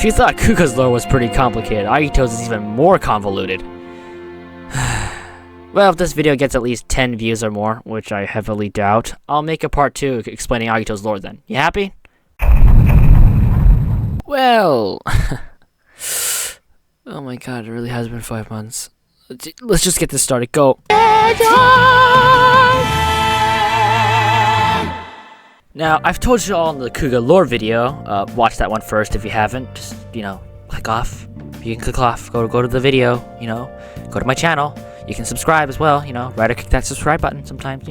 If you thought Kuga's lore was pretty complicated, Agito's is even more convoluted. Well, if this video gets at least 10 views or more, which I heavily doubt, I'll make a part 2 explaining Agito's lore then. You happy? Well... oh my god, it really has been 5 months. Let's just get this started. Go! Now, I've told you all in the Kuga lore video, watch that one first if you haven't. Just, click off. You can click off, go to the video, go to my channel. You can subscribe as well, right or click that subscribe button sometimes,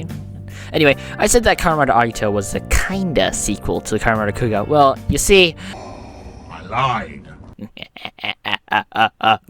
Anyway, I said that Kamen Rider Agito was a kinda sequel to Kamen Rider Kuga. Well, you see... I lied.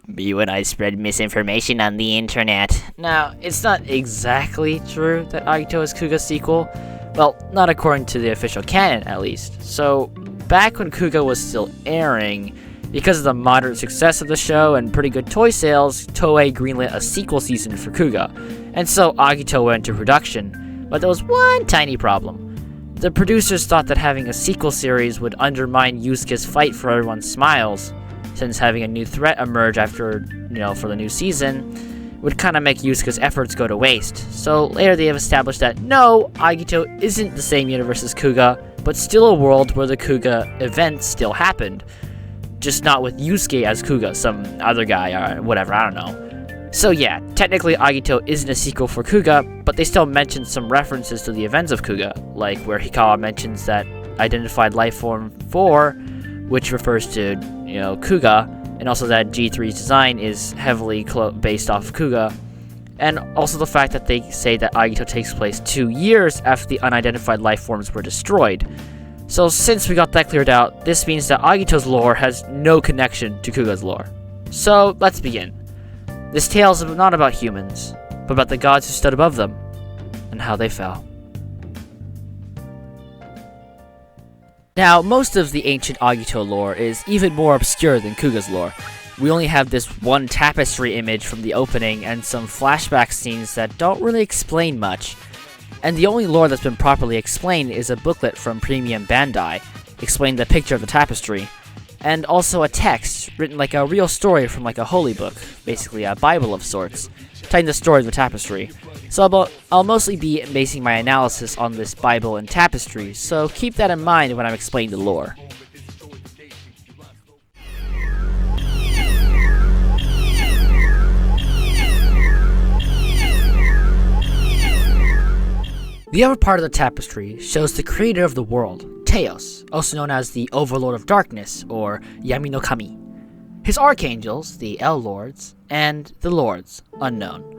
You and I spread misinformation on the internet. Now, it's not exactly true that Agito is Kuga's sequel. Well, not according to the official canon, at least. So, back when Kuga was still airing, because of the moderate success of the show and pretty good toy sales, Toei greenlit a sequel season for Kuga, and so Agito went into production. But there was one tiny problem. The producers thought that having a sequel series would undermine Yusuke's fight for everyone's smiles, since having a new threat emerge after, for the new season, would kind of make Yusuke's efforts go to waste. So later they have established that no, Agito isn't the same universe as Kuga, but still a world where the Kuga events still happened. Just not with Yusuke as Kuga, some other guy or whatever, I don't know. So yeah, technically Agito isn't a sequel for Kuga, but they still mention some references to the events of Kuga, like where Hikawa mentions that identified life form 4, which refers to, Kuga, and also that G3's design is heavily based off of Kuga, and also the fact that they say that Agito takes place 2 years after the unidentified life forms were destroyed. So since we got that cleared out, this means that Agito's lore has no connection to Kuga's lore. So let's begin. This tale is not about humans, but about the gods who stood above them, and how they fell. Now, most of the ancient Agito lore is even more obscure than Kuga's lore. We only have this one tapestry image from the opening and some flashback scenes that don't really explain much. And the only lore that's been properly explained is a booklet from Premium Bandai, explaining the picture of the tapestry, and also a text written like a real story from like a holy book, basically a Bible of sorts, telling the story of the tapestry. So I'll mostly be basing my analysis on this Bible and tapestry, so keep that in mind when I'm explaining the lore. The upper part of the tapestry shows the creator of the world, Teos, also known as the Overlord of Darkness, or Yami no Kami. His archangels, the El-Lords, and the Lords, unknown.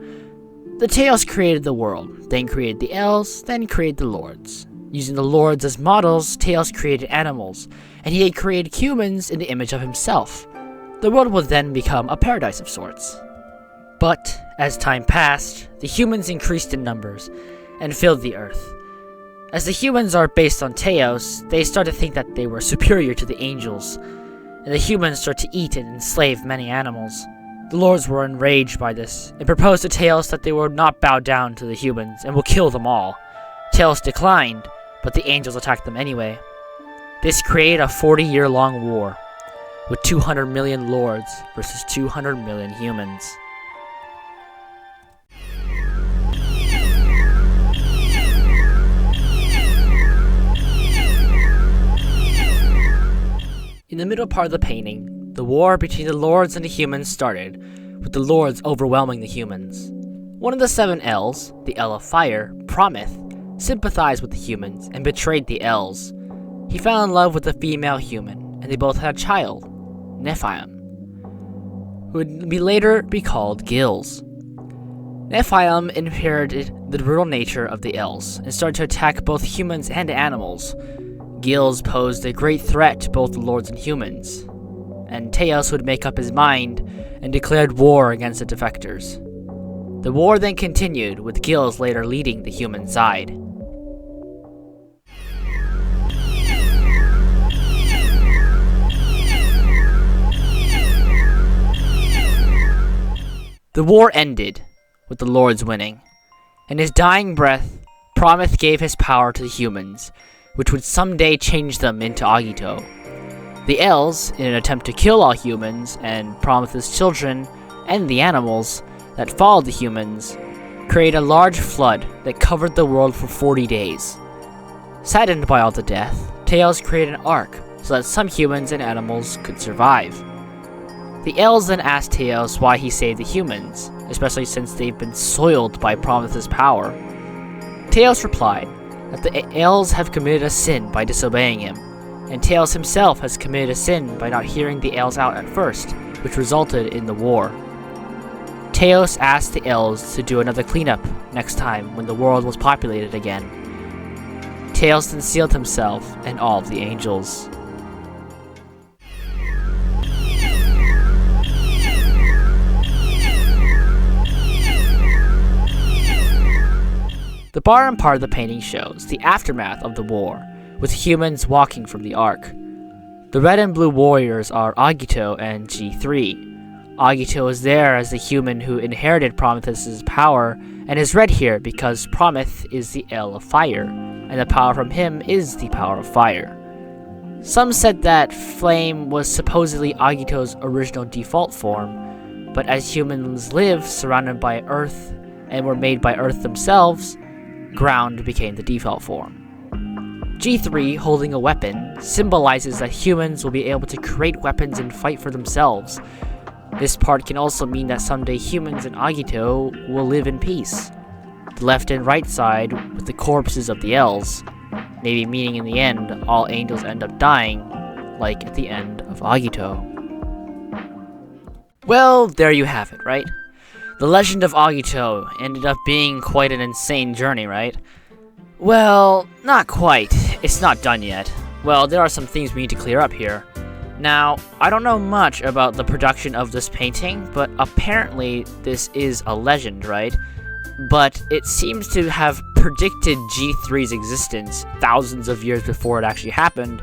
The Teos created the world, then created the Elves, then created the Lords. Using the Lords as models, Teos created animals, and he had created humans in the image of himself. The world would then become a paradise of sorts. But, as time passed, the humans increased in numbers, and filled the earth. As the humans are based on Teos, they start to think that they were superior to the angels, and the humans start to eat and enslave many animals. The lords were enraged by this, and proposed to Teos that they would not bow down to the humans, and will kill them all. Teos declined, but the angels attacked them anyway. This created a 40-year-long war, with 200 million lords versus 200 million humans. In the middle part of the painting, the war between the lords and the humans started, with the lords overwhelming the humans. One of the 7 elves, the El of Fire, Prometh, sympathized with the humans and betrayed the elves. He fell in love with a female human, and they both had a child, Nephilim, who would later be called Gills. Nephilim inherited the brutal nature of the elves, and started to attack both humans and animals. Gills posed a great threat to both the lords and humans, and Teos would make up his mind and declared war against the defectors. The war then continued, with Gills later leading the human side. The war ended, with the lords winning. In his dying breath, Prometh gave his power to the humans, which would someday change them into Agito. The elves, in an attempt to kill all humans and Prometheus' children and the animals that followed the humans, created a large flood that covered the world for 40 days. Saddened by all the death, Tails created an ark so that some humans and animals could survive. The elves then asked Tails why he saved the humans, especially since they've been soiled by Prometheus' power. Tails replied that the elves have committed a sin by disobeying him, and Tails himself has committed a sin by not hearing the elves out at first, which resulted in the war. Tails asked the elves to do another cleanup next time when the world was populated again. Tails then sealed himself and all of the angels. The bottom part of the painting shows the aftermath of the war, with humans walking from the Ark. The red and blue warriors are Agito and G3. Agito is there as the human who inherited Prometheus' power, and is red here because Promethe is the El of Fire, and the power from him is the power of fire. Some said that flame was supposedly Agito's original default form, but as humans live surrounded by Earth and were made by Earth themselves, ground became the default form. G3, holding a weapon, symbolizes that humans will be able to create weapons and fight for themselves. This part can also mean that someday humans and Agito will live in peace. The left and right side with the corpses of the elves, maybe meaning in the end all angels end up dying, like at the end of Agito. Well, there you have it, right? The legend of Agito ended up being quite an insane journey, right? Well, not quite. It's not done yet. Well, there are some things we need to clear up here. Now, I don't know much about the production of this painting, but apparently this is a legend, right? But it seems to have predicted G3's existence thousands of years before it actually happened.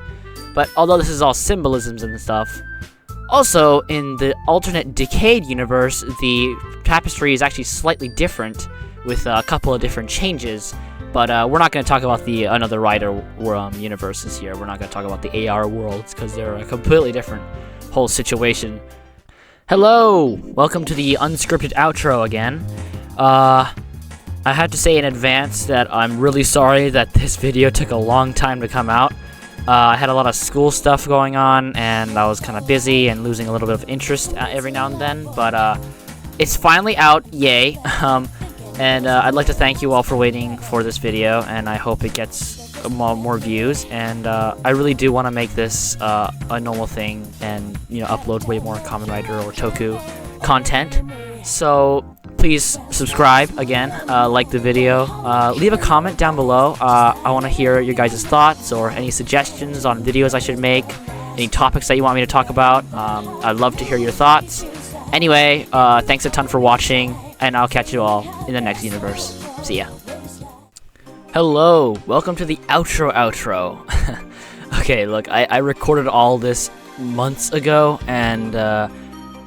But although this is all symbolisms and stuff, also in the alternate Decade universe, the tapestry is actually slightly different with a couple of different changes. But we're not going to talk about the Another Rider universes here. We're not going to talk about the AR worlds because they're a completely different whole situation. Hello! Welcome to the unscripted outro again. I have to say in advance that I'm really sorry that this video took a long time to come out. I had a lot of school stuff going on, and I was kind of busy and losing a little bit of interest every now and then. But it's finally out, yay! And I'd like to thank you all for waiting for this video, and I hope it gets more views. And I really do want to make this a normal thing, and upload way more Kamen Rider or Toku content. So please subscribe again, like the video, leave a comment down below. I want to hear your guys' thoughts or any suggestions on videos I should make, any topics that you want me to talk about. I'd love to hear your thoughts. Anyway, thanks a ton for watching, and I'll catch you all in the next universe. See ya. Hello, welcome to the outro. Okay, look, I recorded all this months ago, and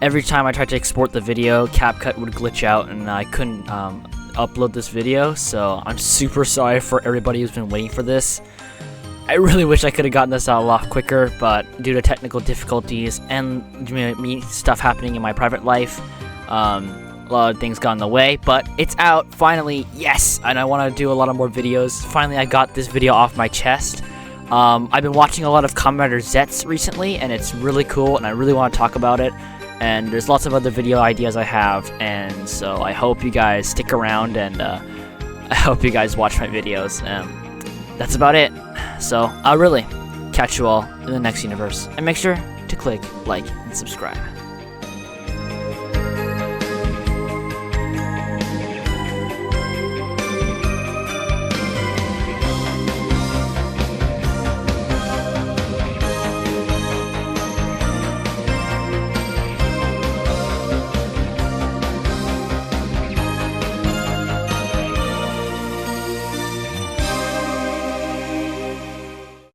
every time I tried to export the video, CapCut would glitch out, and I couldn't upload this video, so I'm super sorry for everybody who's been waiting for this. I really wish I could have gotten this out a lot quicker, but due to technical difficulties and me stuff happening in my private life, a lot of things got in the way, but it's out, finally, yes! And I want to do a lot of more videos. Finally, I got this video off my chest. I've been watching a lot of Kamen Rider Zets recently, and it's really cool, and I really want to talk about it. And there's lots of other video ideas I have, and so I hope you guys stick around, and I hope you guys watch my videos. That's about it. So I'll really catch you all in the next universe, and make sure to click like and subscribe.